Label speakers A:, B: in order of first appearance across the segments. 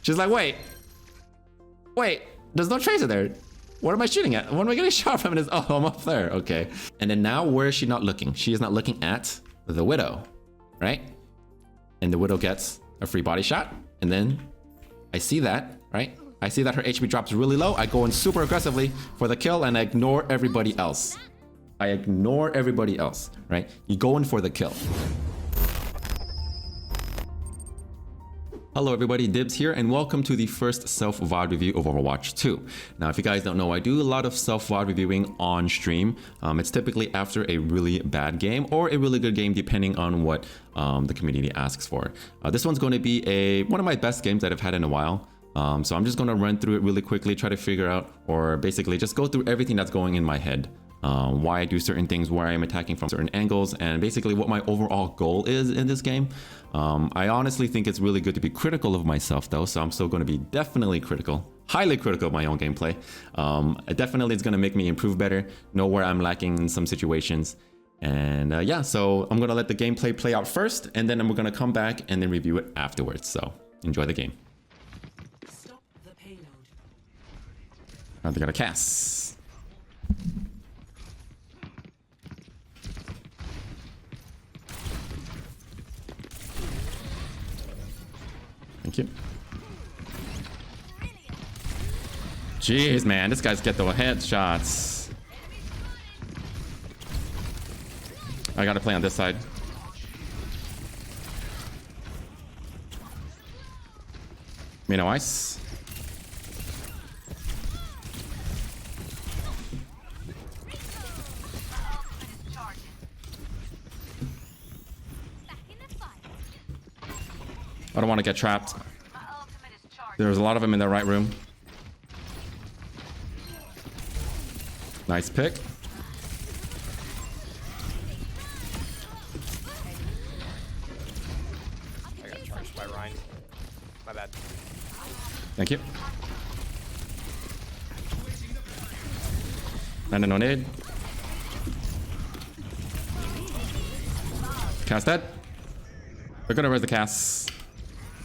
A: She's like, wait, there's no tracer there. What am I shooting at? What am I getting shot from? Oh, I'm up there. Okay. And then now, where is she not looking? She is not looking at the Widow, right? And the Widow gets a free body shot. And then I see that, right? I see that her HP drops really low. I go in super aggressively for the kill and I ignore everybody else. I ignore everybody else, right? You go in for the kill. Hello everybody, Dibz here, and welcome to the first self-VOD review of Overwatch 2. Now, if you guys don't know, I do a lot of self-VOD reviewing on stream. It's typically after a really bad game or a really good game, depending on what the community asks for. This one's going to be one of my best games that I've had in a while. So I'm just going to run through it really quickly, try to figure out, or basically just go through everything that's going in my head. Why I do certain things, where I am attacking from certain angles, and basically what my overall goal is in this game. I honestly think it's really good to be critical of myself though, so I'm still going to be definitely critical, highly critical of my own gameplay. It definitely is going to make me improve better, know where I'm lacking in some situations. And yeah, so I'm going to let the gameplay play out first, and then we're going to come back and then review it afterwards. So enjoy the game.
B: Stop the payload.
A: Now they got a cast. Thank you. Jeez, man, this guy's get the headshots. I gotta play on this side. Me no ice. I don't want to get trapped. There's a lot of them in the right room. Nice pick.
C: I got charged by Ryan. My bad.
A: Thank you. And no nade. Cast that. They're gonna raise the cast.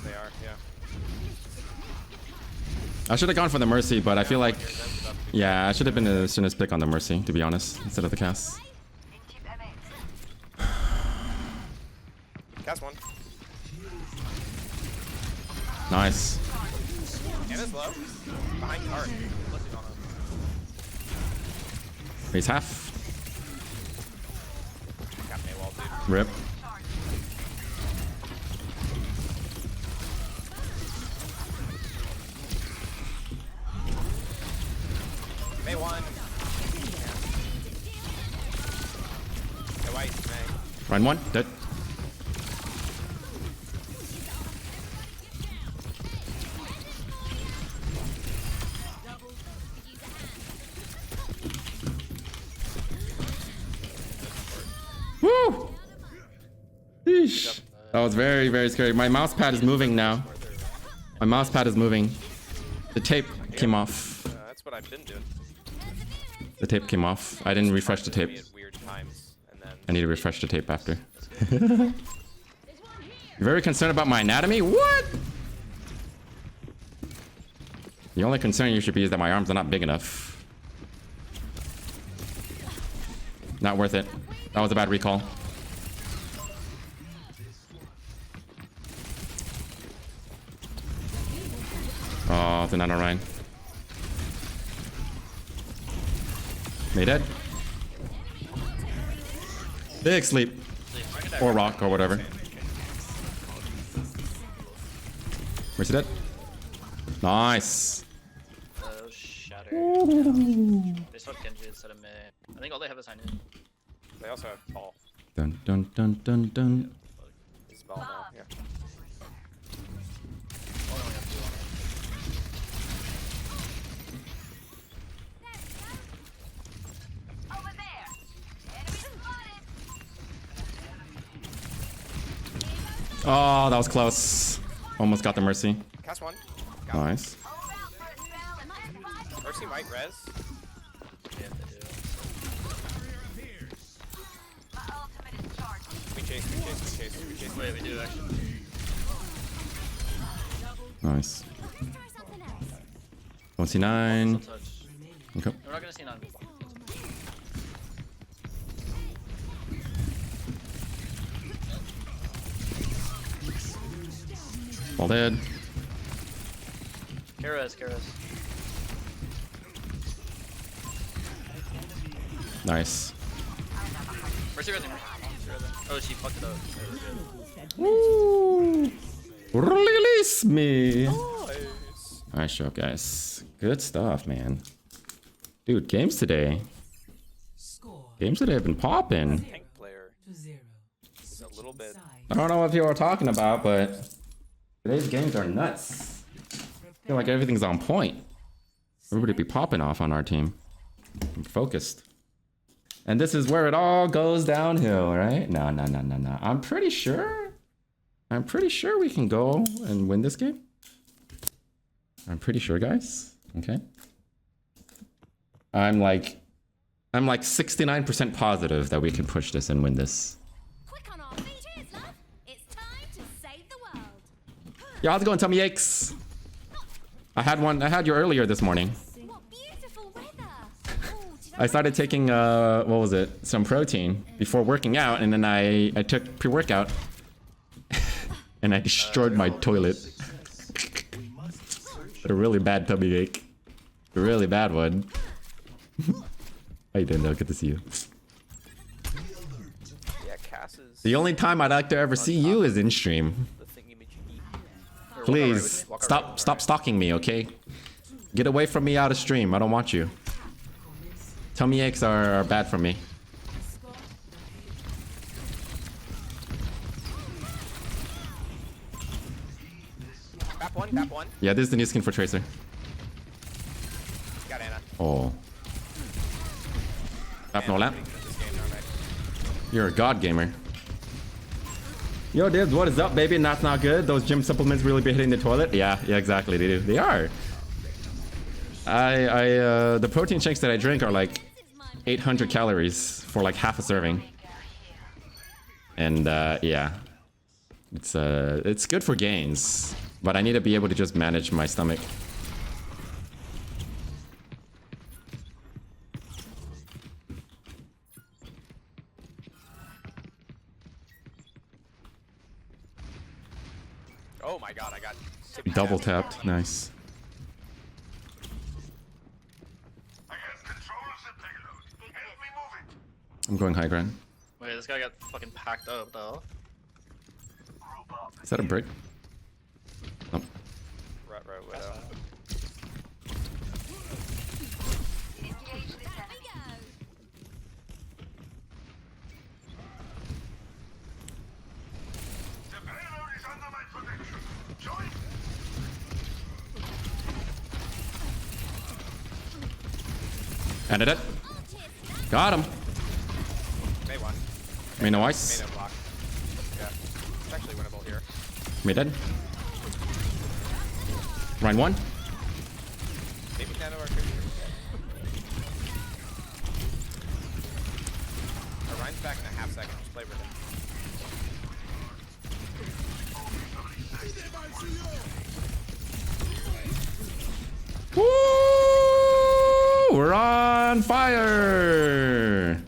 C: They are, yeah.
A: I should have gone for the Mercy, but I feel like, yeah, I should have been the soonest pick on the Mercy, to be honest, instead of the cast.
C: Cast one.
A: Nice.
C: Anna's low. Behind cart.
A: He's half.
C: Got me wall, dude.
A: Rip.
C: May one. Yeah, white, May.
A: Run one, dead. Woo! Sheesh. That was very, very scary. My mouse pad is moving now. My mouse pad is moving. The tape came off.
C: That's what I've been doing.
A: The tape came off. I didn't refresh the tape.
C: At weird times, and then
A: I need to refresh the tape after. You're very concerned about my anatomy? What? The only concern you should be is that my arms are not big enough. Not worth it. That was a bad recall. Oh, it's an Ryan. May dead. Big sleep. Or rock or whatever. Where's he dead? Nice.
D: Shatter. They swapped Genji instead of Mei. I think all they have is Hainan.
C: they also have ball.
A: Dun dun dun dun dun.
C: This is ball now, yeah.
D: All they only have 2 on it.
A: Oh, that was close. Almost got the Mercy.
C: Cast one. Got
A: Nice.
C: it. Mercy might res.
D: Yeah, they do.
C: We chase.
D: Wait, we do actually.
A: Nice. Don't see 9.
D: Touch.
A: Okay.
D: We're not gonna see 9.
A: All dead.
D: Keras.
A: Nice.
D: Mercy. Oh, she fucked it up.
A: Woo! Release me.
C: Nice.
A: Nice job, guys. Good stuff, man. Dude, games today.
B: Score
A: Games today have been popping.
C: Tank player.
B: to 0.
C: A little bit.
A: I don't know what people are talking about, but today's games are nuts. I feel like everything's on point. Everybody be popping off on our team. I'm focused. And this is where it all goes downhill, right? No. I'm pretty sure we can go and win this game. I'm pretty sure, guys. Okay. I'm like 69% positive that we can push this and win this.
E: Quick on our feet. Cheers, love. It's time to save the world.
A: Yo, how's it going, Tummy Aches? I had you earlier this morning.
E: What beautiful weather. Oh, did
A: I started taking what was it? Some protein before working out, and then I took pre-workout and I destroyed my toilet. But a really bad tummy ache. A really bad one. How you doing though? Good to see you.
C: Yeah, Cass is
A: The only time I'd like to ever see you is in stream.
C: the thingy-majiggy.
A: Please stop stalking me, okay? Get away from me out of stream. I don't want you. Tummy aches are bad for me.
C: Gap one.
A: Yeah, this is the new skin for Tracer.
C: Got Anna.
A: Oh. Lap no lap.
C: This game, no, mate.
A: You're a god gamer. Yo, Dibz, what is up, baby? And that's not good. Those gym supplements really be hitting the toilet. Yeah, exactly. They do. They are. The protein shakes that I drink are like 800 calories for like half a serving. And yeah, it's good for gains, but I need to be able to just manage my stomach.
C: Oh my god, I got tippy
A: Double
C: tapped.
A: tapped. Nice. I'm going high ground.
D: Wait, this guy got fucking packed up though.
A: Is that a brick? Nope.
C: Right, Widow.
A: Ended it. Got him.
C: May one.
A: May no
C: May
A: ice.
C: no block. Yeah. It's actually winnable here.
A: May dead. Ryan one.
C: Maybe nano or creature. Ryan's back in a half second. Just play with him.
A: Woo! We're on fire!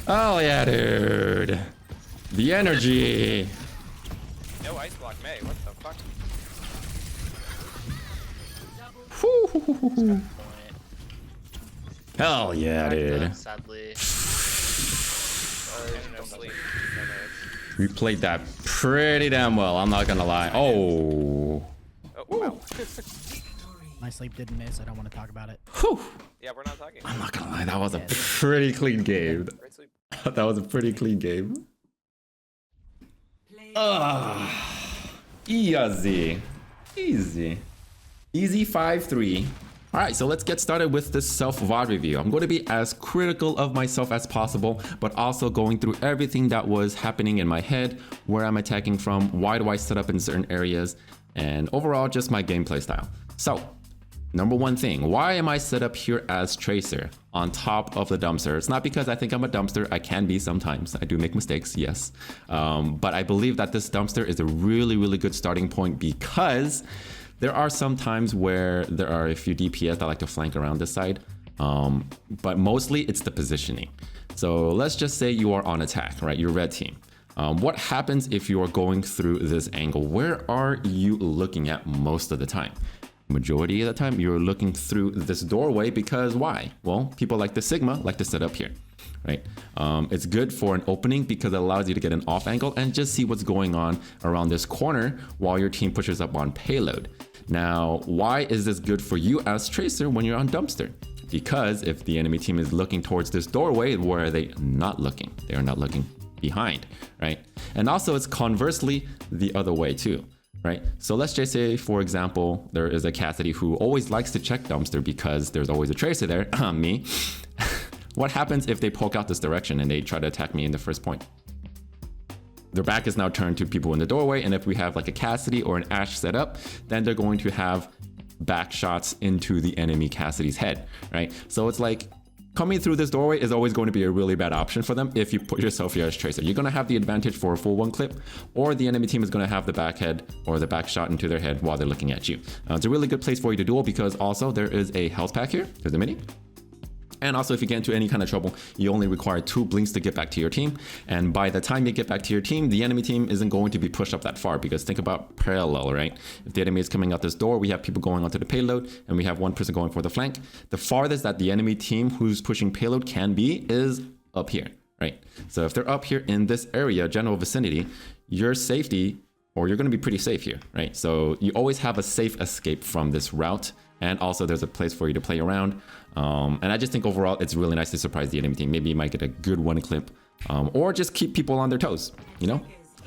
A: Oh yeah, dude. The energy.
C: No ice block May. What the fuck?
A: Woo. Hell yeah, dude.
D: Sadly.
C: No sleep.
A: We played that pretty damn well, I'm not gonna lie. Oh.
C: Oh, wow.
F: My sleep didn't miss. I don't want to talk about it.
A: Whew.
C: Yeah, we're not talking.
A: I'm not gonna lie, that was a pretty clean game.
C: Great sleep.
A: That was a pretty clean game. Easy. Easy. Easy 5-3. Alright, so let's get started with this self-VOD review. I'm going to be as critical of myself as possible, but also going through everything that was happening in my head, where I'm attacking from, why do I set up in certain areas, and overall just my gameplay style. So, number one thing, why am I set up here as Tracer on top of the dumpster? It's not because I think I'm a dumpster. I can be sometimes. I do make mistakes, yes. But I believe that this dumpster is a really, really good starting point because There are some times where there are a few DPS that like to flank around this side, but mostly it's the positioning. So let's just say you are on attack, right? You're red team. What happens if you are going through this angle? Where are you looking at most of the time? Majority of the time, you're looking through this doorway because why? Well, people like the Sigma like to set up here, right? It's good for an opening because it allows you to get an off angle and just see what's going on around this corner while your team pushes up on payload. Now, why is this good for you as Tracer when you're on Dumpster? Because if the enemy team is looking towards this doorway, where are they not looking? They are not looking behind, right? And also it's conversely the other way too, right? So let's just say, for example, there is a Cassidy who always likes to check Dumpster because there's always a Tracer there, me. What happens if they poke out this direction and they try to attack me in the first point? Their back is now turned to people in the doorway, and if we have like a Cassidy or an Ashe set up, then they're going to have back shots into the enemy Cassidy's head, right? So it's like coming through this doorway is always going to be a really bad option for them if you put yourself here as Tracer. You're going to have the advantage for a full one clip, or the enemy team is going to have the back head or the back shot into their head while they're looking at you. It's a really good place for you to duel because also there is a health pack here. There's a mini. And also, if you get into any kind of trouble, you only require 2 blinks to get back to your team. And by the time you get back to your team, the enemy team isn't going to be pushed up that far because think about parallel, right? If the enemy is coming out this door, we have people going onto the payload and we have one person going for the flank. The farthest that the enemy team who's pushing payload can be is up here, right? So if they're up here in this area, general vicinity, your safety, or you're going to be pretty safe here, right? So you always have a safe escape from this route. And also there's a place for you to play around. And I just think overall, it's really nice to surprise the enemy team. Maybe you might get a good one clip, or just keep people on their toes, you know?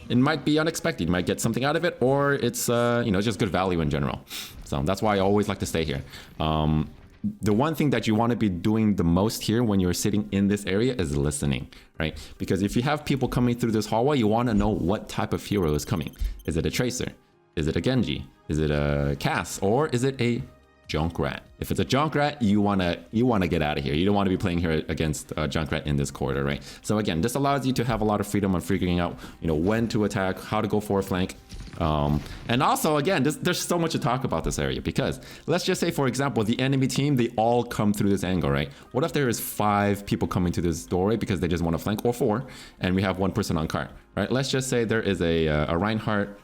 A: It might be unexpected. You might get something out of it, or it's, you know, just good value in general. So that's why I always like to stay here. The one thing that you want to be doing the most here when you're sitting in this area is listening, right? Because if you have people coming through this hallway, you want to know what type of hero is coming. Is it a Tracer? Is it a Genji? Is it a Cass? Or is it a Junkrat? If it's a Junkrat, you wanna get out of here. You don't want to be playing here against Junkrat in this corridor, right? So again, this allows you to have a lot of freedom on figuring out, you know, when to attack, how to go for a flank. And also, again, there's so much to talk about this area because let's just say, for example, the enemy team, they all come through this angle, right? What if there is 5 people coming to this doorway because they just want to flank, or 4, and we have 1 person on cart, right? Let's just say there is a Reinhardt,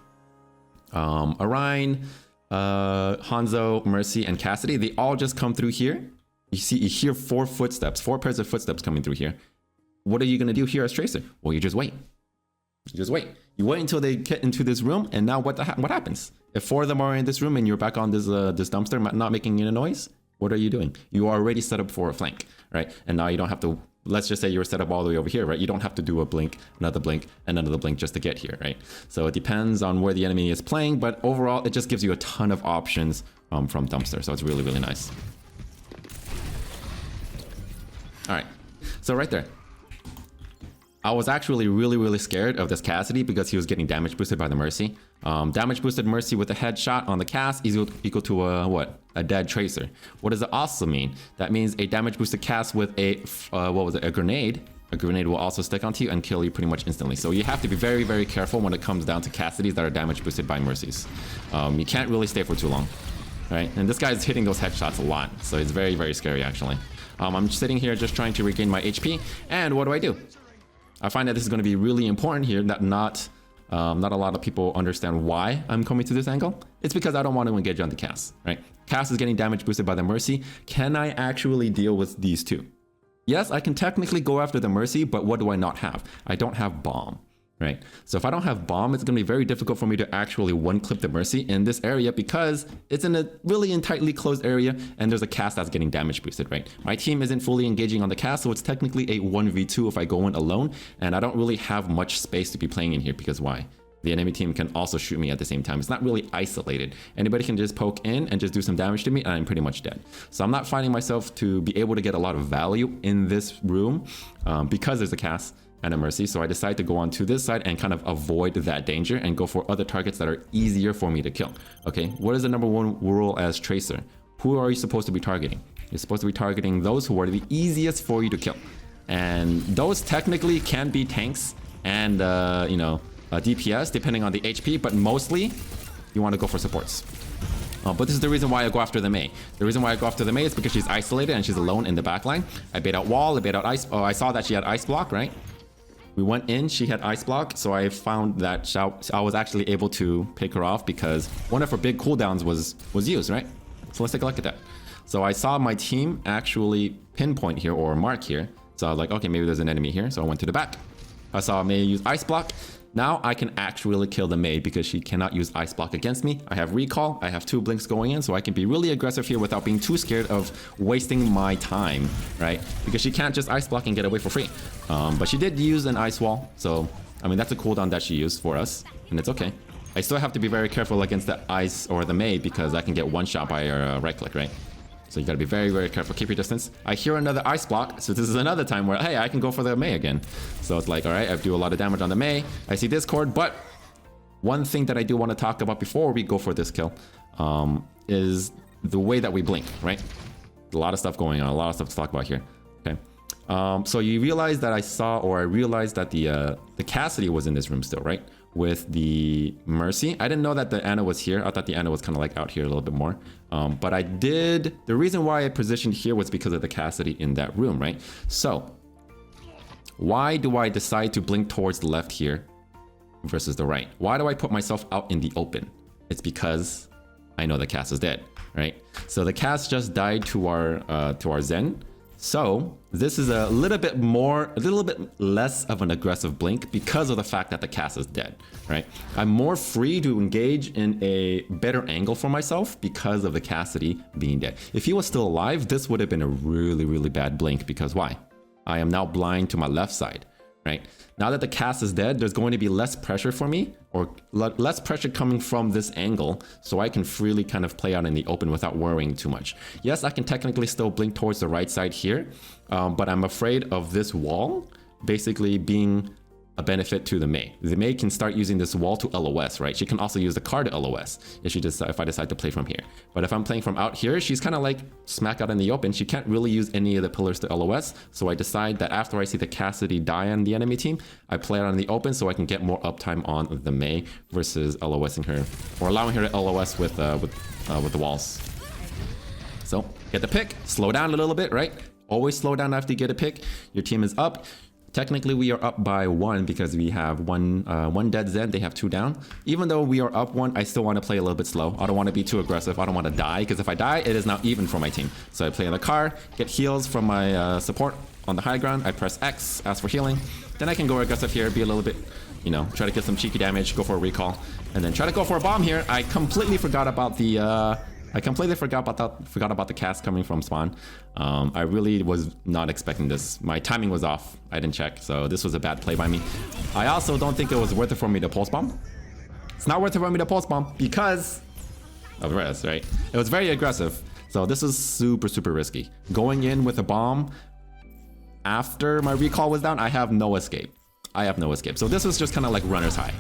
A: a Rein, Hanzo, Mercy, and Cassidy. They all just come through here. You hear 4 footsteps, 4 pairs of footsteps coming through here. What are you gonna do here as Tracer? Well, you just wait. You just wait. You wait until they get into this room, and now what happens? If 4 of them are in this room and you're back on this this dumpster, not making any noise, what are you doing? You are already set up for a flank, right? And now you don't have to. Let's just say you were set up all the way over here, right? You don't have to do a blink, another blink, and another blink just to get here, right? So it depends on where the enemy is playing, but overall, it just gives you a ton of options from Dumpster. So it's really, really nice. All right, so right there. I was actually really, really scared of this Cassidy because he was getting damage boosted by the Mercy. Damage boosted Mercy with a headshot on the cast is equal to a, what? A dead Tracer. What does it also mean? That means a damage boosted cast with a, a grenade. A grenade will also stick onto you and kill you pretty much instantly. So you have to be very, very careful when it comes down to Cassidys that are damage boosted by Mercies. You can't really stay for too long, right? And this guy's hitting those headshots a lot. So it's very, very scary actually. I'm sitting here just trying to regain my HP. And what do? I find that this is going to be really important here, that not a lot of people understand why I'm coming to this angle. It's because I don't want to engage on the Cass, right? Cass is getting damage boosted by the Mercy. Can I actually deal with these 2? Yes, I can technically go after the Mercy, but what do I not have? I don't have Bomb, right? So if I don't have Bomb, it's going to be very difficult for me to actually one-clip the Mercy in this area because it's in a really tightly closed area and there's a cast that's getting damage boosted, right? My team isn't fully engaging on the cast, so it's technically a 1v2 if I go in alone, and I don't really have much space to be playing in here because why? The enemy team can also shoot me at the same time. It's not really isolated. Anybody can just poke in and just do some damage to me and I'm pretty much dead. So I'm not finding myself to be able to get a lot of value in this room because there's a cast and a Mercy. So I decided to go on to this side and kind of avoid that danger and go for other targets that are easier for me to kill. Okay, what is the #1 rule as Tracer? Who are you supposed to be targeting? You're supposed to be targeting those who are the easiest for you to kill. And those technically can be tanks and, you know, DPS depending on the HP, but mostly you want to go for supports. But this is the reason why I go after the Mei. The reason why I go after the Mei is because she's isolated and she's alone in the backline. I bait out wall, I bait out ice. Oh, I saw that she had ice block, right? We went in, she had ice block, so I found that I was actually able to pick her off because one of her big cooldowns was used, right? So let's take a look at that. So I saw my team actually pinpoint here or mark here. So I was like, okay, maybe there's an enemy here. So I went to the back. I saw Mei use ice block. Now I can actually kill the Mei because she cannot use ice block against me. I have recall, I have 2 blinks going in, so I can be really aggressive here without being too scared of wasting my time, right? Because she can't just ice block and get away for free. But she did use an ice wall, so I mean that's a cooldown that she used for us, and it's okay. I still have to be very careful against the ice or the Mei because I can get one shot by her right click, right? So you gotta be very, very careful. Keep your distance. I hear another ice block, so this is another time where, hey, I can go for the Mei again. So it's like, all right, I do a lot of damage on the Mei. I see Discord, but one thing that I do want to talk about before we go for this kill is the way that we blink, right? A lot of stuff going on, a lot of stuff to talk about here. Okay. So you realize that I realized that the Cassidy was in this room still, right? With the Mercy. I didn't know that the Ana was here. I thought the Ana was kind of like out here a little bit more. But I did. The reason why I positioned here was because of the Cassidy in that room, right? So why do I decide to blink towards the left here versus the right? Why do I put myself out in the open? It's because I know the Cass is dead, right? So the Cass just died to our Zen. So this is a little bit less of an aggressive blink because of the fact that the Cass is dead, right? I'm more free to engage in a better angle for myself because of the Cassidy being dead. If he was still alive, this would have been a really, really bad blink because why? I am now blind to my left side, right? Now that the Cass is dead, there's going to be less pressure for me or less pressure coming from this angle so I can freely kind of play out in the open without worrying too much. Yes, I can technically still blink towards the right side here, but I'm afraid of this wall basically being a benefit to the Mei. The Mei can start using this wall to LOS, right? She can also use the car to LOS if I decide to play from here. But if I'm playing from out here, she's kind of like smack out in the open. She can't really use any of the pillars to LOS. So I decide that after I see the Cassidy die on the enemy team, I play out in the open so I can get more uptime on the Mei versus LOSing her or allowing her to LOS with the walls. So get the pick, slow down a little bit, right? Always slow down after you get a pick. Your team is up. Technically, we are up by 1 because we have one dead Zen. They have 2 down. Even though we are up 1, I still want to play a little bit slow. I don't want to be too aggressive. I don't want to die because if I die, it is now even for my team. So I play in the car, get heals from my support on the high ground. I press X, ask for healing. Then I can go aggressive here, be a little bit, you know, try to get some cheeky damage, go for a recall, and then try to go for a bomb here. I completely forgot about the forgot about the cast coming from spawn. I really was not expecting this. My timing was off. I didn't check, so this was a bad play by me. I also don't think it was worth it for me to pulse bomb. It's not worth it for me to pulse bomb because of the rest, right? It was very aggressive. So this was super, super risky. Going in with a bomb after my recall was down, I have no escape. So this was just kind of like runner's high.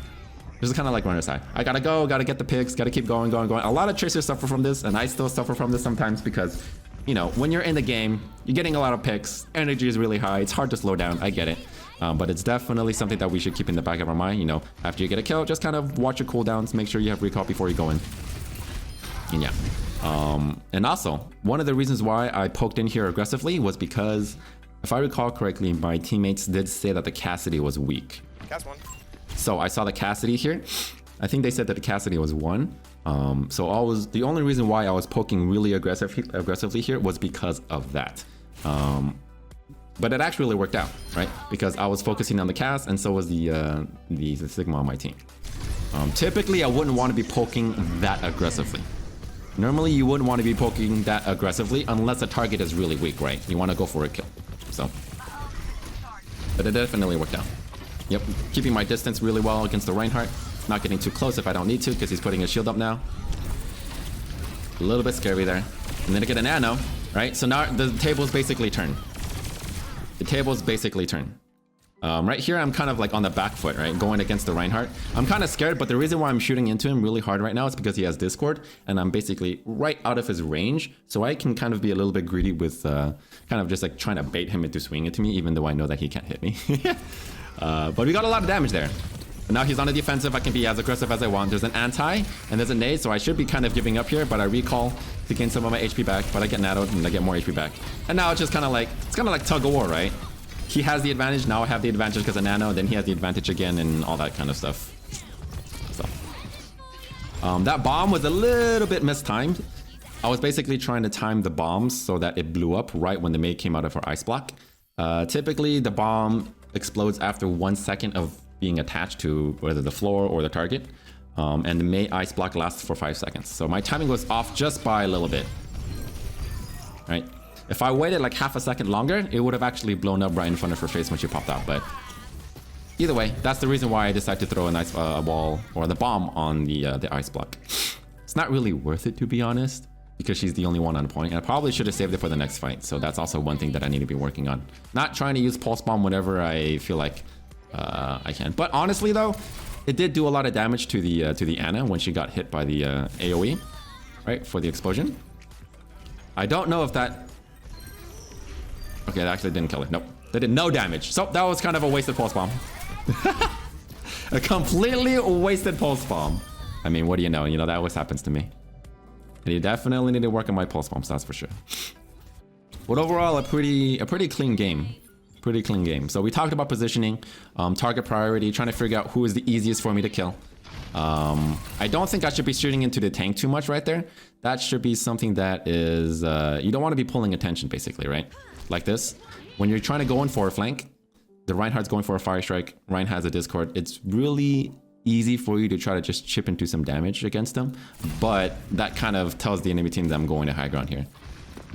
A: This is kind of like runner's high. I gotta go, gotta get the picks, gotta keep going. A lot of Tracers suffer from this, and I still suffer from this sometimes because, you know, when you're in the game, you're getting a lot of picks, energy is really high, it's hard to slow down, I get it. But it's definitely something that we should keep in the back of our mind, you know, after you get a kill, just kind of watch your cooldowns, make sure you have recall before you go in. And yeah. And also, one of the reasons why I poked in here aggressively was because, if I recall correctly, my teammates did say that the Cassidy was weak.
C: Cast 1.
A: So I saw the Cassidy here. I think they said that the Cassidy was 1. So the only reason why I was poking really aggressively here was because of that. But it actually worked out, right? Because I was focusing on the cast, and so was the Sigma on my team. Typically, I wouldn't want to be poking that aggressively. Normally, you wouldn't want to be poking that aggressively unless the target is really weak, right? You want to go for a kill. So, but it definitely worked out. Yep, keeping my distance really well against the Reinhardt. Not getting too close if I don't need to because he's putting his shield up now. A little bit scary there. And then I get a nano, right? So now the tables basically turn. Right here, I'm kind of like on the back foot, right? Going against the Reinhardt. I'm kind of scared, but the reason why I'm shooting into him really hard right now is because he has Discord, and I'm basically right out of his range. So I can kind of be a little bit greedy with kind of just like trying to bait him into swinging it to me, even though I know that he can't hit me. But we got a lot of damage there. But now he's on the defensive. I can be as aggressive as I want. There's an anti and there's a nade, so I should be kind of giving up here, but I recall to gain some of my HP back, but I get nanoed and I get more HP back. And now it's just kind of like, it's kind of like tug of war, right? He has the advantage, now I have the advantage because of nano, then he has the advantage again and all that kind of stuff. So, that bomb was a little bit mistimed. I was basically trying to time the bombs so that it blew up right when the Mei came out of her ice block. Typically, the bomb explodes after 1 second of being attached to whether the floor or the target. And the Mei ice block lasts for 5 seconds. So my timing was off just by a little bit. Right? If I waited like half a second longer, it would have actually blown up right in front of her face when she popped out. But either way, that's the reason why I decided to throw a nice wall or the bomb on the ice block. It's not really worth it, to be honest, because she's the only one on point. And I probably should have saved it for the next fight. So that's also one thing that I need to be working on. Not trying to use pulse bomb whenever I feel like I can. But honestly though, it did do a lot of damage to the Ana when she got hit by the AoE, right, for the explosion. I don't know if that... Okay, that actually didn't kill her. Nope. They did no damage. So that was kind of a wasted pulse bomb. A completely wasted pulse bomb. I mean, what do you know? You know, that always happens to me. And you definitely need to work on my pulse bombs, that's for sure. But overall, a pretty clean game. Pretty clean game. So we talked about positioning, target priority, trying to figure out who is the easiest for me to kill. I don't think I should be shooting into the tank too much right there. That should be something that is, you don't want to be pulling attention basically, right? Like this. When you're trying to go in for a flank, the Reinhardt's going for a fire strike, Rein has a discord. It's really easy for you to try to just chip into some damage against them, but that kind of tells the enemy team that I'm going to high ground here.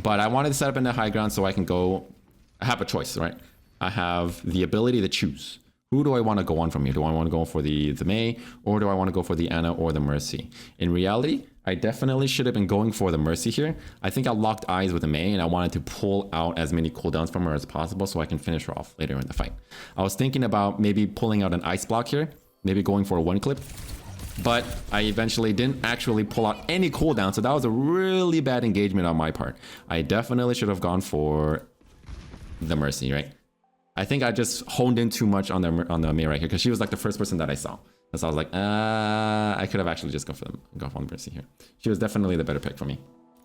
A: But I wanted to set up in the high ground so I can go, I have a choice, right? I have the ability to choose. Who do I want to go on from here? Do I want to go for the Mei, or do I want to go for the Ana or the Mercy? In reality, I definitely should have been going for the Mercy here. I think I locked eyes with the Mei and I wanted to pull out as many cooldowns from her as possible so I can finish her off later in the fight. I was thinking about maybe pulling out an ice block here, maybe going for a one clip, but I eventually didn't actually pull out any cooldown, so that was a really bad engagement on my part. I definitely should have gone for the Mercy, right? I think I just honed in too much on the Mei right here because she was like the first person that I saw. So I was like, I could have actually just gone for the Mercy here. She was definitely the better pick for me.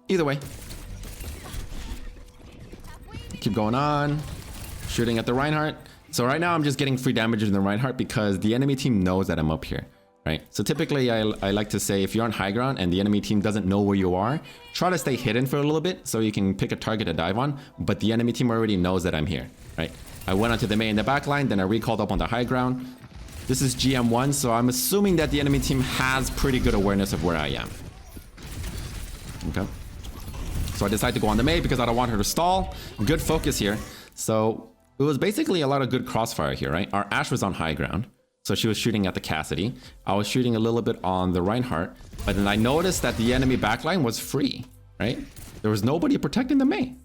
A: Either way. Keep going on. Shooting at the Reinhardt. So right now I'm just getting free damage in the Reinhardt because the enemy team knows that I'm up here, right? So typically I like to say if you're on high ground and the enemy team doesn't know where you are, try to stay hidden for a little bit so you can pick a target to dive on, but the enemy team already knows that I'm here, right? I went onto the Mei in the back line, then I recalled up on the high ground. This is GM1, so I'm assuming that the enemy team has pretty good awareness of where I am. Okay. So I decided to go on the Mei because I don't want her to stall. Good focus here. So it was basically a lot of good crossfire here, right? Our Ashe was on high ground, so she was shooting at the Cassidy. I was shooting a little bit on the Reinhardt, but then I noticed that the enemy backline was free, right? There was nobody protecting the Mei.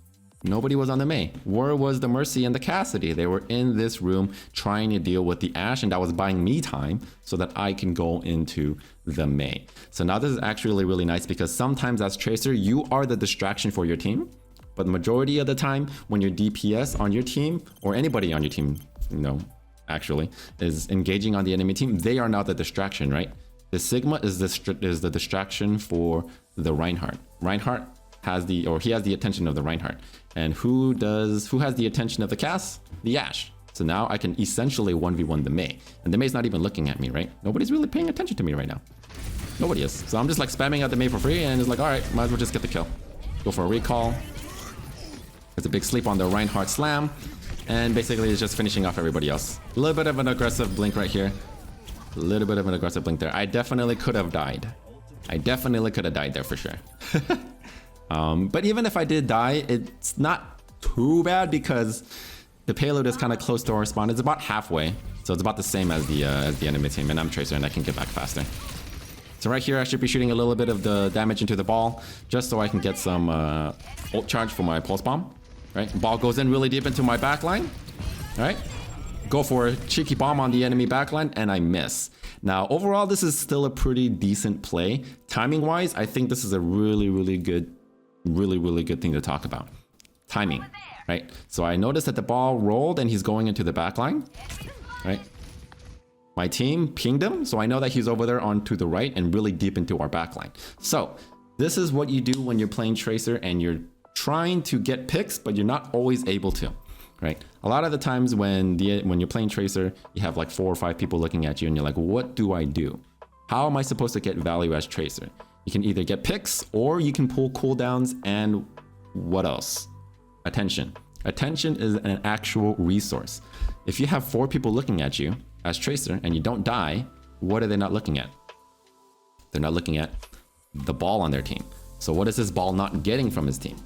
A: Nobody was on the Mei. Where was the Mercy and the Cassidy? They were in this room trying to deal with the Ashe, and that was buying me time so that I can go into the Mei. So now this is actually really nice because sometimes as Tracer, you are the distraction for your team. But the majority of the time, when your DPS on your team, or anybody on your team, you know, actually, is engaging on the enemy team, they are not the distraction, right? The Sigma is the distraction for the Reinhardt. Reinhardt has the attention of the Reinhardt. And who has the attention of the Cass? The Ashe. So now I can essentially 1v1 the Mei. And the Mei's not even looking at me, right? Nobody's really paying attention to me right now. Nobody is. So I'm just like spamming out the Mei for free and it's like, all right, might as well just get the kill. Go for a recall. There's a big sleep on the Reinhardt slam. And basically it's just finishing off everybody else. A little bit of an aggressive blink right here. A little bit of an aggressive blink there. I definitely could have died. I definitely could have died there for sure. But even if I did die, it's not too bad because the payload is kind of close to our spawn. It's about halfway, so it's about the same as the enemy team, and I'm Tracer and I can get back faster. So right here I should be shooting a little bit of the damage into the ball just so I can get some ult charge for my pulse bomb. Right, ball goes in really deep into my backline. All right, go for a cheeky bomb on the enemy backline and I miss. Now overall this is still a pretty decent play. Timing wise, I think this is a really good thing to talk about. Timing, right? So I noticed that the ball rolled and he's going into the back line, right? My team pinged him, so I know that he's over there on to the right and really deep into our backline. So this is what you do when you're playing Tracer and you're trying to get picks, but you're not always able to, right? A lot of the times when you're playing Tracer, you have like 4 or 5 people looking at you and you're like, what do I do? How am I supposed to get value as Tracer? You can either get picks or you can pull cooldowns and what else? Attention. Attention is an actual resource. If you have 4 people looking at you as Tracer and you don't die, what are they not looking at? They're not looking at the ball on their team. So what is this ball not getting from his team?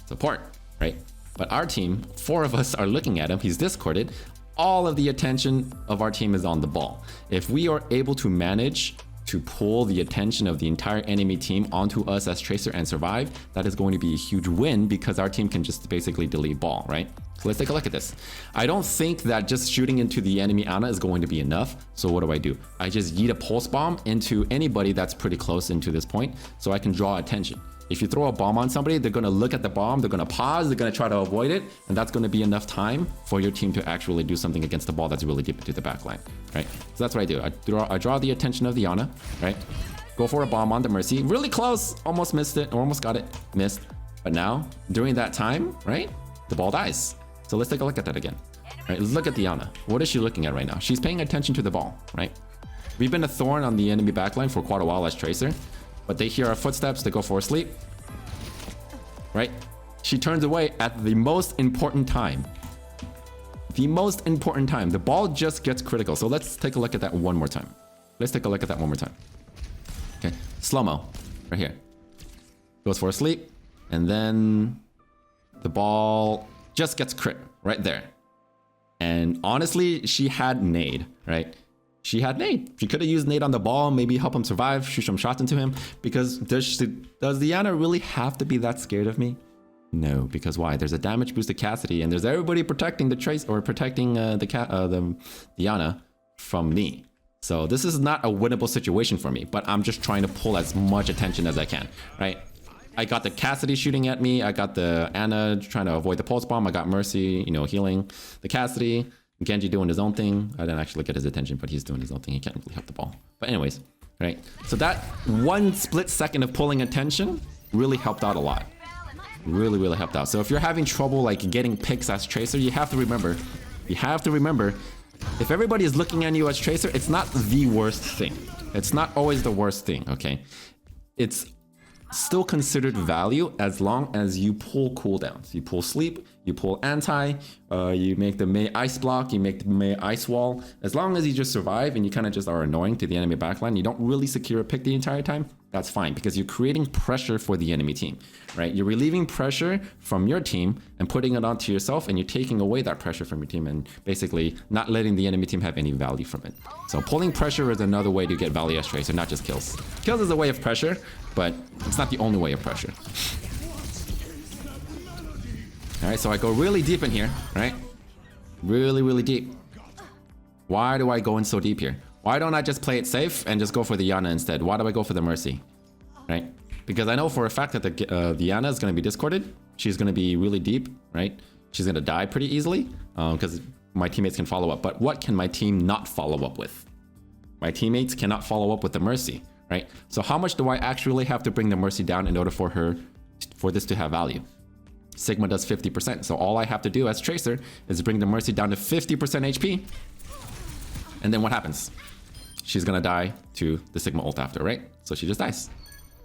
A: Support, right? But our team, 4 of us are looking at him. He's discorded. All of the attention of our team is on the ball. If we are able to manage to pull the attention of the entire enemy team onto us as Tracer and survive, that is going to be a huge win because our team can just basically delete ball, right? So let's take a look at this. I don't think that just shooting into the enemy Ana is going to be enough. So what do? I just yeet a pulse bomb into anybody that's pretty close into this point so I can draw attention. If you throw a bomb on somebody, they're gonna look at the bomb, they're gonna pause, they're gonna try to avoid it, and that's gonna be enough time for your team to actually do something against the ball that's really deep into the backline, right? So that's what I do. I draw the attention of the Ana, right? Go for a bomb on the Mercy, really close, almost missed it, or almost got it, missed. But now, during that time, right, the ball dies. So let's take a look at that again. Right, let's look at the Ana. What is she looking at right now? She's paying attention to the ball, right? We've been a thorn on the enemy backline for quite a while as Tracer. But they hear our footsteps, they go for a sleep, right? She turns away at the most important time. The most important time. The ball just gets critical. So let's take a look at that one more time. Let's take a look at that one more time. Okay, slow-mo, right here. Goes for a sleep, and then the ball just gets crit right there. And honestly, she had nade, right? She had nade. She could have used nade on the ball, maybe help him survive, shoot some shots into him. Because does the Ana really have to be that scared of me? No, because why? There's a damage boost to Cassidy, and there's everybody protecting the Trace or protecting the Ana from me. So this is not a winnable situation for me. But I'm just trying to pull as much attention as I can, right? I got the Cassidy shooting at me. I got the Ana trying to avoid the pulse bomb. I got Mercy, healing the Cassidy. Genji doing his own thing. I didn't actually get his attention, but he's doing his own thing. He can't really help the ball. But anyways, right? So that one split second of pulling attention really helped out a lot. Really, really helped out. So if you're having trouble like getting picks as Tracer, you have to remember, if everybody is looking at you as Tracer, it's not the worst thing. It's not always the worst thing, okay? It's still considered value as long as you pull cooldowns. You pull sleep, you pull anti, you make the Mei ice block, you make the Mei ice wall. As long as you just survive and you kind of just are annoying to the enemy backline, you don't really secure a pick the entire time, that's fine because you're creating pressure for the enemy team, right? You're relieving pressure from your team and putting it onto yourself, and you're taking away that pressure from your team and basically not letting the enemy team have any value from it. So pulling pressure is another way to get value as Tracer, not just kills. Kills is a way of pressure, but it's not the only way of pressure. All right, so I go really deep in here, right? Really, really deep. Why do I go in so deep here? Why don't I just play it safe and just go for the Ana instead? Why do I go for the Mercy, right? Because I know for a fact that the Ana is going to be discorded. She's going to be really deep, right? She's going to die pretty easily because my teammates can follow up. But what can my team not follow up with? My teammates cannot follow up with the Mercy, right? So how much do I actually have to bring the Mercy down in order for this to have value? Sigma does 50%. So all I have to do as Tracer is bring the Mercy down to 50% HP. And then what happens? She's gonna die to the Sigma ult after, right? So she just dies.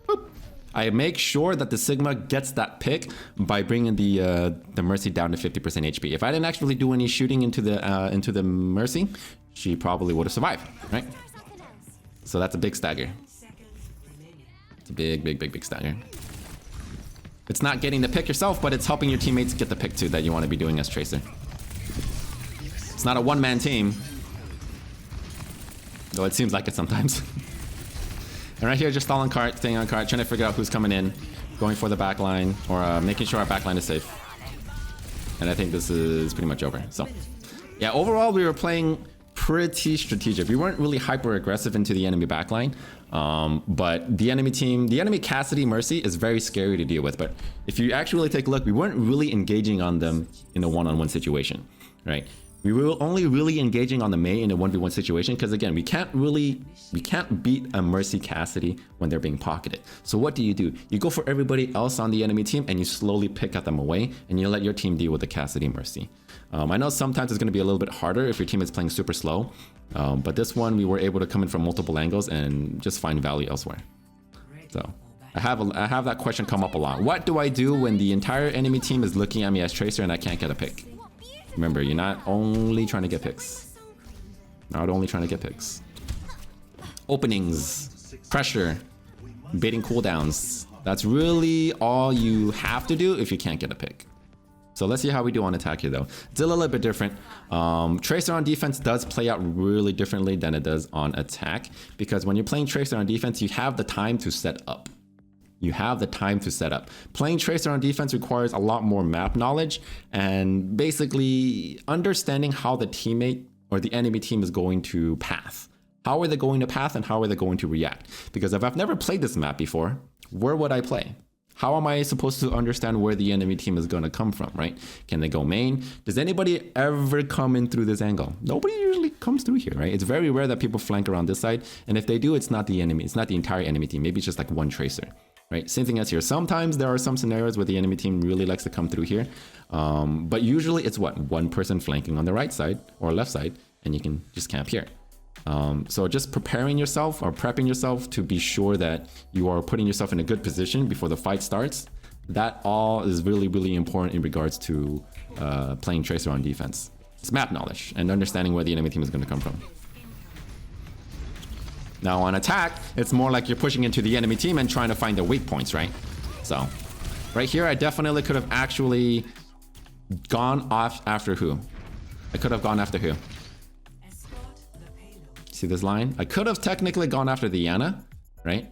A: Boop. I make sure that the Sigma gets that pick by bringing the Mercy down to 50% HP. If I didn't actually do any shooting into the Mercy, she probably would have survived, right? So that's a big stagger. It's a big stagger. It's not getting the pick yourself, but it's helping your teammates get the pick too that you want to be doing as Tracer. It's not a one-man team. Though it seems like it sometimes. And right here, just stalling cart, staying on cart, trying to figure out who's coming in, going for the back line, or making sure our back line is safe. And I think this is pretty much over. So, yeah, overall, we were playing pretty strategic. We weren't really hyper aggressive into the enemy backline. But the enemy team, the enemy Cassidy Mercy is very scary to deal with. But if you actually take a look, we weren't really engaging on them in a one-on-one situation, right? We were only really engaging on the Mei in a 1v1 situation because again, we can't beat a Mercy Cassidy when they're being pocketed. So what do? You go for everybody else on the enemy team and you slowly pick at them away and you let your team deal with the Cassidy Mercy. I know sometimes it's going to be a little bit harder if your team is playing super slow, but this one we were able to come in from multiple angles and just find value elsewhere. So I have that question come up a lot. What do I do when the entire enemy team is looking at me as Tracer and I can't get a pick? Remember, you're not only trying to get picks. Not only trying to get picks. Openings, pressure, baiting cooldowns. That's really all you have to do if you can't get a pick. So let's see how we do on attack here though. It's a little bit different. Tracer on defense does play out really differently than it does on attack, because when you're playing Tracer on defense, you have the time to set up. You have the time to set up. Playing Tracer on defense requires a lot more map knowledge and basically understanding how the teammate or the enemy team is going to path. How are they going to path and how are they going to react? Because if I've never played this map before, where would I play? How am I supposed to understand where the enemy team is going to come from, right? Can they go main? Does anybody ever come in through this angle? Nobody usually comes through here, right? It's very rare that people flank around this side. And if they do, it's not the enemy. It's not the entire enemy team. Maybe it's just like one Tracer. Right? Same thing as here. Sometimes there are some scenarios where the enemy team really likes to come through here. But usually it's what? One person flanking on the right side or left side, and you can just camp here. So just preparing yourself or prepping yourself to be sure that you are putting yourself in a good position before the fight starts. That all is really, really important in regards to playing Tracer on defense. It's map knowledge and understanding where the enemy team is going to come from. Now on attack, it's more like you're pushing into the enemy team and trying to find the weak points, right? So right here, I definitely could have actually gone off after who? I could have gone after who? See this line? I could have technically gone after the Yana, right?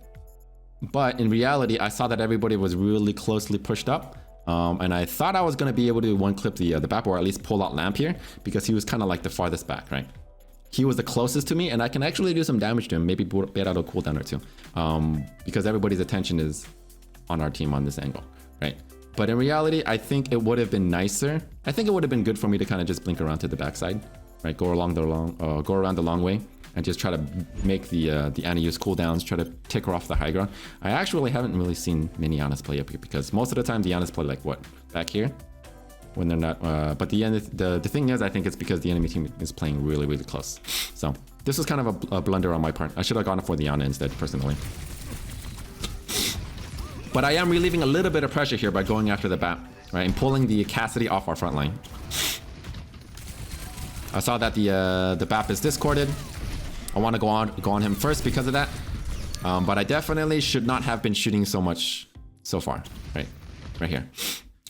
A: But in reality, I saw that everybody was really closely pushed up. And I thought I was going to be able to one clip the BAP or at least pull out Lamp here because he was kind of like the farthest back, right? He was the closest to me and I can actually do some damage to him, maybe bait out a cooldown or two, because everybody's attention is on our team on this angle, right? But in reality, I think it would have been nicer. I think it would have been good for me to kind of just blink around to the backside, right? Go around the long way and just try to make the Ana use cooldowns, try to tick her off the high ground. I actually haven't really seen many Anas play up here because most of the time the Anas play like what? Back here? When they're not, but the thing is, I think it's because the enemy team is playing really, really close. So this was kind of a blunder on my part. I should have gone for the Ana instead, personally. But I am relieving a little bit of pressure here by going after the BAP, right, and pulling the Cassidy off our front line. I saw that the BAP is discorded. I want to go on him first because of that. But I definitely should not have been shooting so much so far, right here.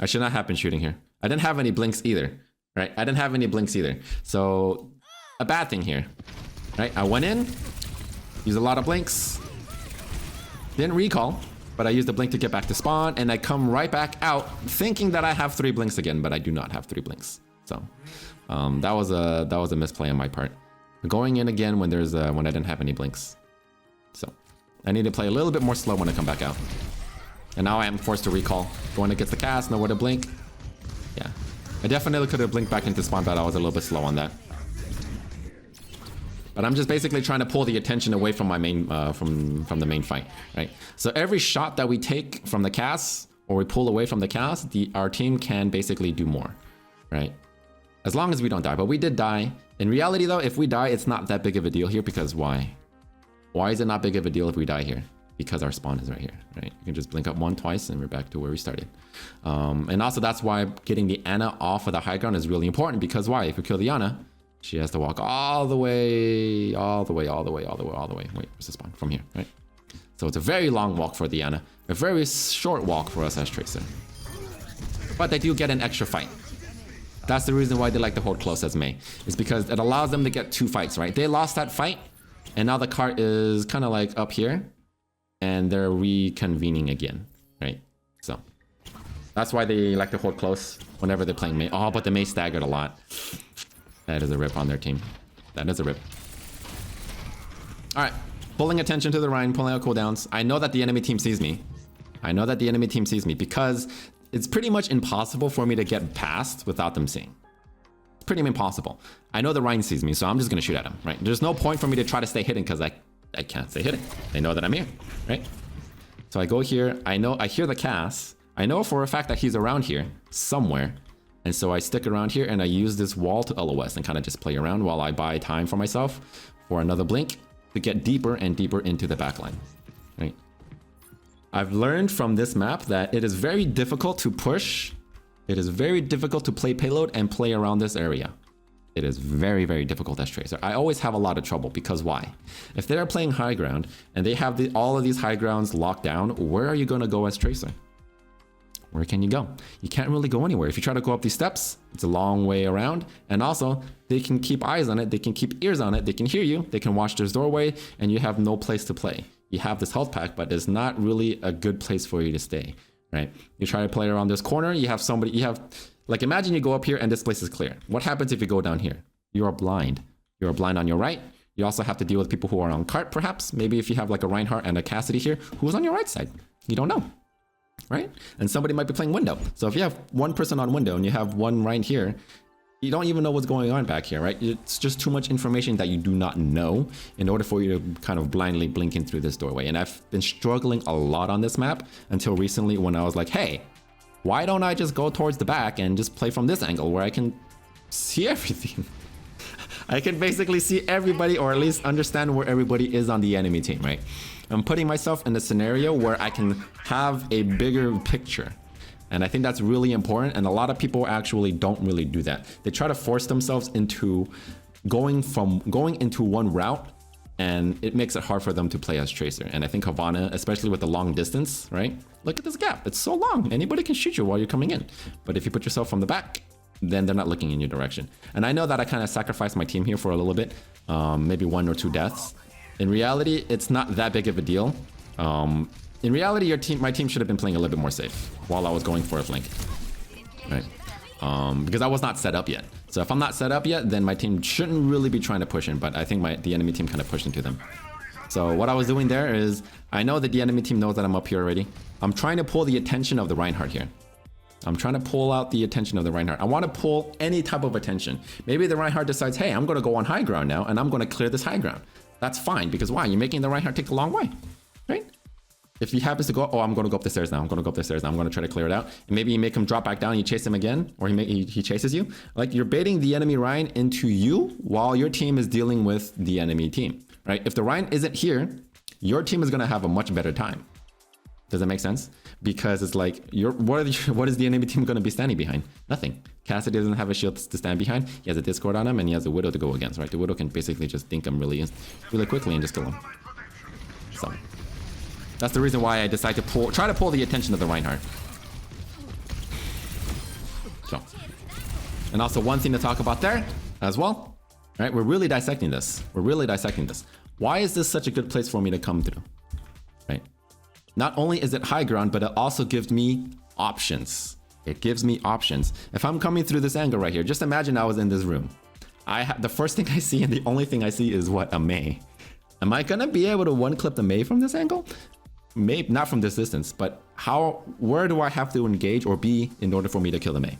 A: I should not have been shooting here. I didn't have any blinks either, right? I didn't have any blinks either. So a bad thing here, right? I went in, used a lot of blinks, didn't recall, but I used the blink to get back to spawn, and I come right back out thinking that I have 3 blinks again, but I do not have 3 blinks. So that was a misplay on my part. Going in again when when I didn't have any blinks. So I need to play a little bit more slow when I come back out. And now I am forced to recall. Going against the cast, nowhere to blink. Yeah, I definitely could have blinked back into spawn, but I was a little bit slow on that. But I'm just basically trying to pull the attention away from my main, from the main fight, right? So every shot that we take from the cast, or we pull away from the cast, our team can basically do more, right? As long as we don't die, but we did die. In reality though, if we die, it's not that big of a deal here because why? Why is it not big of a deal if we die here? Because our spawn is right here, right? You can just blink up 1, twice, and we're back to where we started. And also that's why getting the Ana off of the high ground is really important because why? If we kill the Ana, she has to walk all the way. Wait, where's the spawn? From here, right? So it's a very long walk for the Ana, a very short walk for us as Tracer. But they do get an extra fight. That's the reason why they like to hold close as Mei. It's because it allows them to get 2 fights, right? They lost that fight, and now the cart is kind of like up here. And they're reconvening again, right? So that's why they like to hold close whenever they're playing Mei. Oh, but the Mei staggered a lot. That is a rip on their team. That is a rip. All right, pulling attention to the Rhine, pulling out cooldowns. I know that the enemy team sees me. I know that the enemy team sees me because it's pretty much impossible for me to get past without them seeing. pretty impossible. I know the Rhine sees me, so I'm just gonna shoot at him, right? There's no point for me to try to stay hidden because I can't stay hidden. They know that I'm here, right? So I go here. I hear the cast. I know for a fact that he's around here somewhere. And so I stick around here and I use this wall to LOS and kind of just play around while I buy time for myself for another blink to get deeper and deeper into the backline, right? I've learned from this map that it is very difficult to push. It is very difficult to play payload and play around this area. It is very, very difficult as Tracer. I always have a lot of trouble because why? If they're playing high ground and they have all of these high grounds locked down, where are you going to go as Tracer? Where can you go? You can't really go anywhere. If you try to go up these steps, it's a long way around. And also, they can keep eyes on it. They can keep ears on it. They can hear you. They can watch this doorway, and you have no place to play. You have this health pack, but it's not really a good place for you to stay, right? You try to play around this corner. You have somebody, like imagine you go up here and this place is clear. What happens if you go down here? You are blind. You are blind on your right. You also have to deal with people who are on cart, perhaps. Maybe if you have like a Reinhardt and a Cassidy here, who's on your right side? You don't know. Right? And somebody might be playing window. So if you have one person on window and you have one right here, you don't even know what's going on back here, right? It's just too much information that you do not know in order for you to kind of blindly blink in through this doorway. And I've been struggling a lot on this map until recently when I was like, hey, why don't I just go towards the back and just play from this angle where I can see everything? I can basically see everybody, or at least understand where everybody is on the enemy team, right? I'm putting myself in a scenario where I can have a bigger picture. And I think that's really important. And a lot of people actually don't really do that. They try to force themselves into going into one route, and it makes it hard for them to play as Tracer. And I think Havana, especially with the long distance, right? Look at this gap. It's so long. Anybody can shoot you while you're coming in. But if you put yourself from the back, then they're not looking in your direction. And I know that I kind of sacrificed my team here for a little bit, maybe 1 or 2 deaths. In reality, it's not that big of a deal. In reality, my team should have been playing a little bit more safe while I was going for a flank, right? Because I was not set up yet. So if I'm not set up yet, then my team shouldn't really be trying to push in, but I think the enemy team kind of pushed into them. So what I was doing there is, I know that the enemy team knows that I'm up here already. I'm trying to pull the attention of the Reinhardt here. I'm trying to pull out the attention of the Reinhardt. I want to pull any type of attention. Maybe the Reinhardt decides, hey, I'm going to go on high ground now, and I'm going to clear this high ground. That's fine, because why? You're making the Reinhardt take the long way, right? If he happens to go, oh, I'm going to go up the stairs now. I'm going to go up the stairs now. I'm going to try to clear it out. And maybe you make him drop back down, you chase him again, or he chases you. Like, you're baiting the enemy Rhine into you while your team is dealing with the enemy team, right? If the Rhine isn't here, your team is going to have a much better time. Does that make sense? Because it's like, what is the enemy team going to be standing behind? Nothing. Cassidy doesn't have a shield to stand behind. He has a Discord on him, and he has a Widow to go against, right? The Widow can basically just dink him really quickly and just kill him. So that's the reason why I decide to try to pull the attention of the Reinhardt. So, and also one thing to talk about there as well, right? We're really dissecting this. Why is this such a good place for me to come through, right? Not only is it high ground, but it also gives me options. It gives me options. If I'm coming through this angle right here, just imagine I was in this room. The first thing I see and the only thing I see is what? A Mei. Am I gonna be able to one-clip the Mei from this angle? Maybe not from this distance, but where do I have to engage or be in order for me to kill the Mei?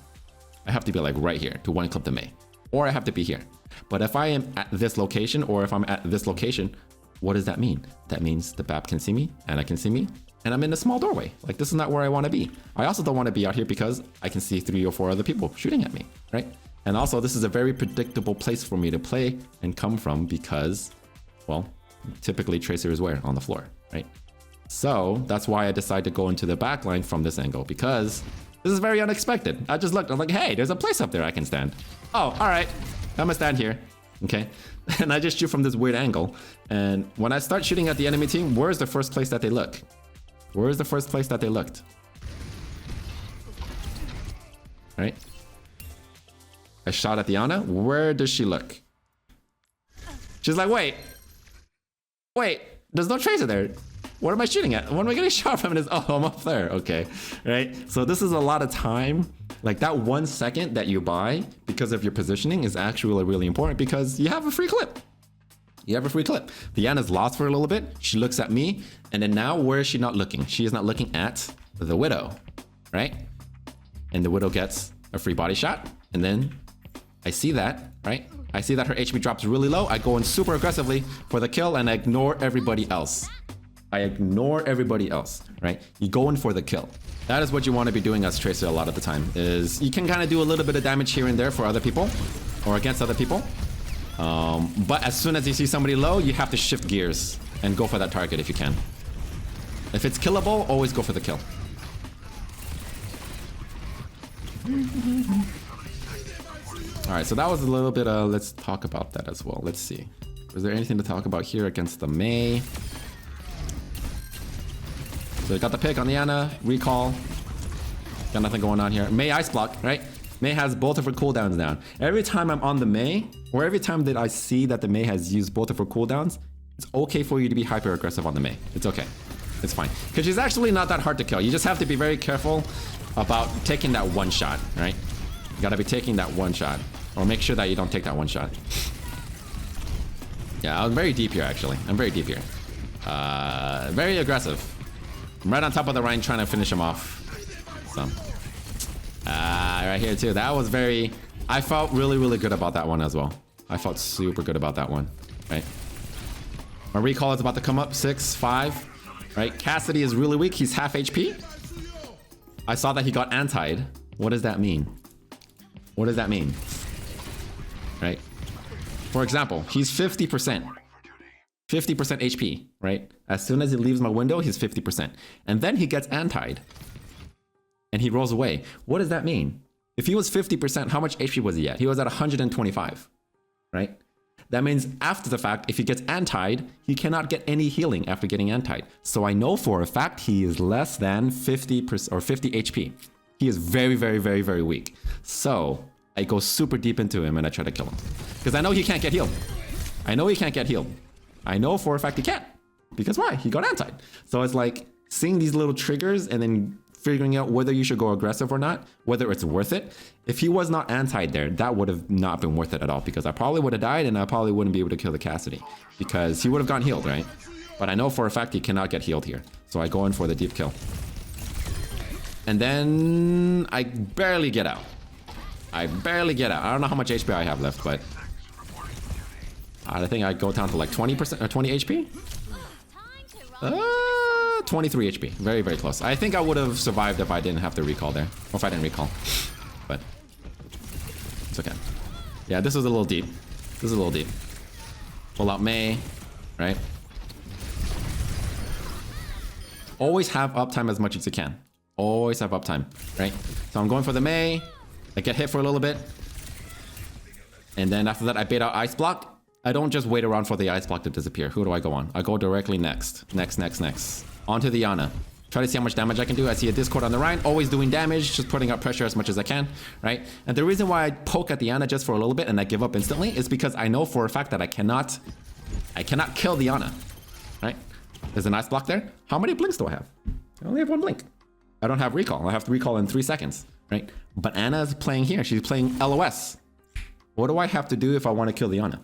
A: I have to be like right here to one-clip the Mei, or I have to be here. But if I am at this location, or if I'm at this location, what does that mean? That means the BAP can see me, and I can see me, and I'm in a small doorway. Like, this is not where I want to be. I also don't want to be out here because I can see 3 or 4 other people shooting at me, right? And also, this is a very predictable place for me to play and come from because, well, typically Tracer is where? On the floor, right? So that's why I decided to go into the backline from this angle, because this is very unexpected. I just looked, I'm like, hey, there's a place up there I can stand. Oh, all right, I'm gonna stand here, okay? And I just shoot from this weird angle. And when I start shooting at the enemy team, where's the first place that they look? Where's the first place that they looked? Right? I shot at the Ana. Where does she look? She's like, wait, there's no Tracer there. What am I shooting at? What am I getting shot from? Oh, I'm up there. Okay, right? So this is a lot of time. Like, that 1 second that you buy because of your positioning is actually really important, because you have a free clip. The Ana's lost for a little bit. She looks at me, and then now where is she not looking? She is not looking at the Widow, right? And the Widow gets a free body shot, and then I see that, right? I see that her HP drops really low. I go in super aggressively for the kill and I ignore everybody else. I ignore everybody else, right? You go in for the kill. That is what you want to be doing as Tracer a lot of the time, is you can kind of do a little bit of damage here and there for other people or against other people. But as soon as you see somebody low, you have to shift gears and go for that target if you can. If it's killable, always go for the kill. All right, so that was a little bit let's talk about that as well. Let's see. Was there anything to talk about here against the Mei? So we got the pick on the Ana, recall. Got nothing going on here. Mei ice block, right? Mei has both of her cooldowns down. Every time I'm on the Mei, or every time that I see that the Mei has used both of her cooldowns, it's okay for you to be hyper aggressive on the Mei. It's okay. It's fine. Because she's actually not that hard to kill. You just have to be very careful about taking that one shot, right? You gotta be taking that one shot. Or make sure that you don't take that one shot. Yeah, I'm very deep here, actually. I'm very deep here. Very aggressive. I'm right on top of the Rhine trying to finish him off. So, right here too. That was very... I felt really, really good about that one as well. I felt super good about that one, right? My recall is about to come up, 6, 5, right? Cassidy is really weak. He's half HP. I saw that he got antied. What does that mean? What does that mean? Right? For example, he's 50%. 50% HP, right? As soon as he leaves my window, he's 50%. And then he gets antied. And he rolls away. What does that mean? If he was 50%, how much HP was he at? He was at 125, right? That means after the fact, if he gets antied, he cannot get any healing after getting antied. So I know for a fact he is less than 50% or 50 HP. He is very, very, very, very weak. So I go super deep into him and I try to kill him. Because I know he can't get healed. I know he can't get healed. I know for a fact he can't. Because why? He got antied. So it's like seeing these little triggers and then figuring out whether you should go aggressive or not, whether it's worth it. If he was not antied there, that would have not been worth it at all, because I probably would have died and I probably wouldn't be able to kill the Cassidy because he would have gotten healed, right? But I know for a fact he cannot get healed here. So I go in for the deep kill. And then I barely get out. I barely get out. I don't know how much HP I have left, but I think I go down to like 20% or 20 HP. 23 HP. Very, very close. I think I would have survived if I didn't have to recall there. Or if I didn't recall. But it's okay. Yeah, this is a little deep. This is a little deep. Pull out Mei, right? Always have uptime as much as you can. Always have uptime, right? So I'm going for the Mei. I get hit for a little bit. And then after that, I bait out Ice Block. I don't just wait around for the Ice Block to disappear. Who do I go on? I go directly next. Next. Onto the Ana. Try to see how much damage I can do. I see a Discord on the Rhine. Always doing damage. Just putting up pressure as much as I can, right? And the reason why I poke at the Ana just for a little bit and I give up instantly is because I know for a fact that I cannot kill the Ana, right? There's an Ice Block there. How many blinks do I have? I only have 1 blink. I don't have recall. I have to recall in 3 seconds, right? But Ana is playing here. She's playing LOS. What do I have to do if I want to kill the Ana?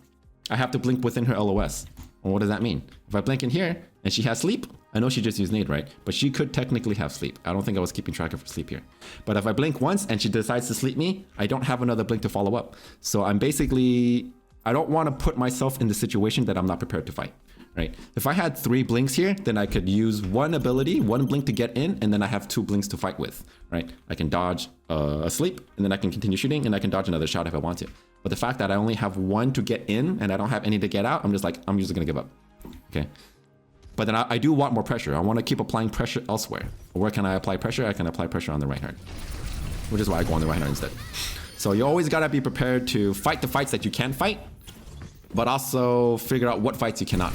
A: I have to blink within her LOS. Well, what does that mean? If I blink in here and she has sleep, I know she just used nade, right? But she could technically have sleep. I don't think I was keeping track of her sleep here. But if I blink once and she decides to sleep me, I don't have another blink to follow up. So I'm basically, I don't want to put myself in the situation that I'm not prepared to fight, right? If I had 3 blinks here, then I could use 1 ability, 1 blink to get in, and then I have 2 blinks to fight with, right? I can dodge a sleep, and then I can continue shooting, and I can dodge another shot if I want to. But the fact that I only have 1 to get in, and I don't have any to get out, I'm just like, I'm just gonna give up, okay? But then I do want more pressure. I want to keep applying pressure elsewhere. Where can I apply pressure? I can apply pressure on the right hand, which is why I go on the right hand instead. So you always gotta be prepared to fight the fights that you can fight, but also figure out what fights you cannot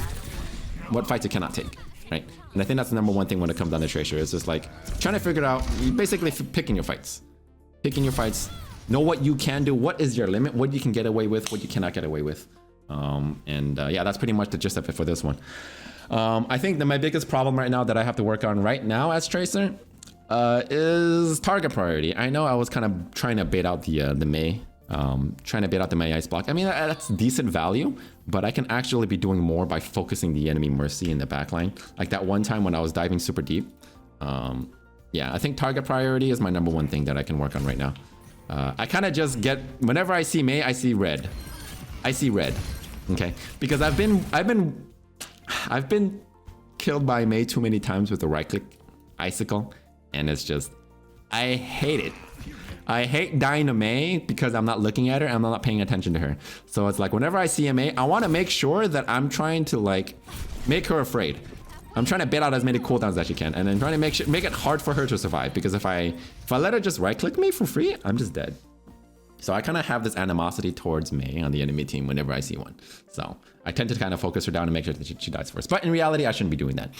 A: take, right? And I think that's the number 1 thing when it comes down to Tracer. It's just like trying to figure out, basically picking your fights. Know what you can do, what is your limit, what you can get away with, what you cannot get away with. Yeah, that's pretty much the gist of it for this one. I think that my biggest problem right now that I have to work on right now as Tracer is target priority. I know I was kind of trying to bait out the Mei, trying to bait out the Mei Ice Block. I mean, that's decent value, but I can actually be doing more by focusing the enemy Mercy in the backline. Like that one time when I was diving super deep. Yeah, I think target priority is my number 1 thing that I can work on right now. I kind of just get, whenever I see Mei, I see red. I see red, okay? Because I've been killed by Mei too many times with the right click icicle, and it's just, I hate it. I hate dying to Mei because I'm not looking at her and I'm not paying attention to her. So it's like whenever I see a Mei, I want to make sure that I'm trying to like make her afraid. I'm trying to bait out as many cooldowns as she can, and then trying to make it hard for her to survive. Because if I let her just right click me for free, I'm just dead. So I kind of have this animosity towards Mei on the enemy team whenever I see one. So I tend to kind of focus her down and make sure that she dies first. But in reality, I shouldn't be doing that.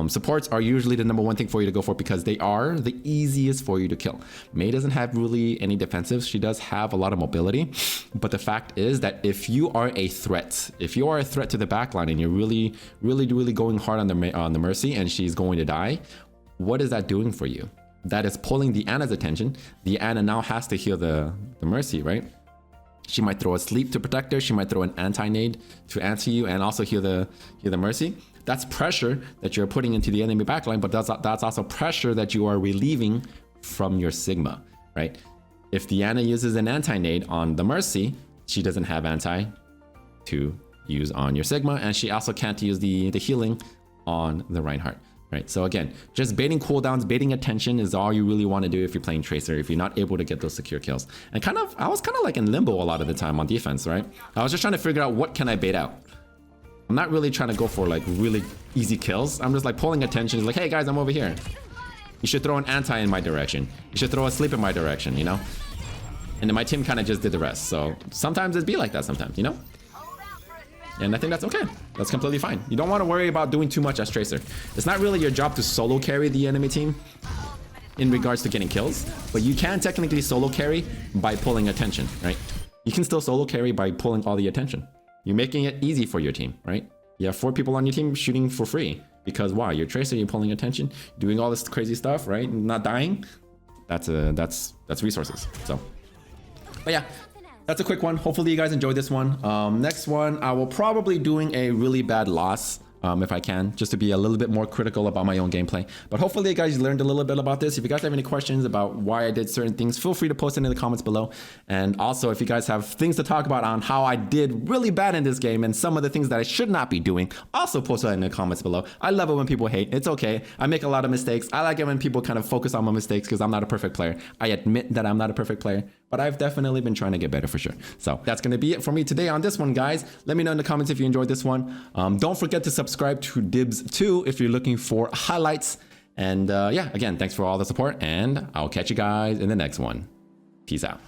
A: Supports are usually the #1 thing for you to go for because they are the easiest for you to kill. Mei doesn't have really any defensives. She does have a lot of mobility. But the fact is that if you are a threat, to the backline and you're really going hard on the Mercy and she's going to die, what is that doing for you? That is pulling the Ana's attention. The Ana now has to heal the Mercy, right? She might throw a sleep to protect her. She might throw an anti-nade to answer you and also heal the Mercy. That's pressure that you're putting into the enemy backline, but that's also pressure that you are relieving from your Sigma, right? If the Ana uses an anti-nade on the Mercy, she doesn't have anti to use on your Sigma, and she also can't use the healing on the Reinhardt. Right, so again, just baiting cooldowns, baiting attention is all you really want to do if you're playing Tracer, if you're not able to get those secure kills. And I was kind of like in limbo a lot of the time on defense, right? I was just trying to figure out what can I bait out. I'm not really trying to go for like really easy kills. I'm just like pulling attention. It's like, hey guys, I'm over here. You should throw an anti in my direction. You should throw a sleep in my direction, you know? And then my team kind of just did the rest. So sometimes it'd be like that sometimes, you know? And I think that's okay. That's completely fine. You don't want to worry about doing too much as Tracer. It's not really your job to solo carry the enemy team in regards to getting kills, but you can technically solo carry by pulling attention, right? You can still solo carry by pulling all the attention. You're making it easy for your team, right? You have 4 people on your team shooting for free because wow, you're Tracer, you're pulling attention, doing all this crazy stuff, right? Not dying. That's resources. So, but yeah. That's a quick one. Hopefully you guys enjoyed this one. Next one, I will probably doing a really bad loss if I can, just to be a little bit more critical about my own gameplay. But hopefully you guys learned a little bit about this. If you guys have any questions about why I did certain things, feel free to post it in the comments below. And also, if you guys have things to talk about on how I did really bad in this game and some of the things that I should not be doing, also post that in the comments below. I love it when people hate. It's okay. I make a lot of mistakes. I like it when people kind of focus on my mistakes because I'm not a perfect player. I admit that I'm not a perfect player, but I've definitely been trying to get better for sure. So that's going to be it for me today on this one, guys. Let me know in the comments if you enjoyed this one. Don't forget to subscribe to Dibz 2 if you're looking for highlights. And yeah, again, thanks for all the support, and I'll catch you guys in the next one. Peace out.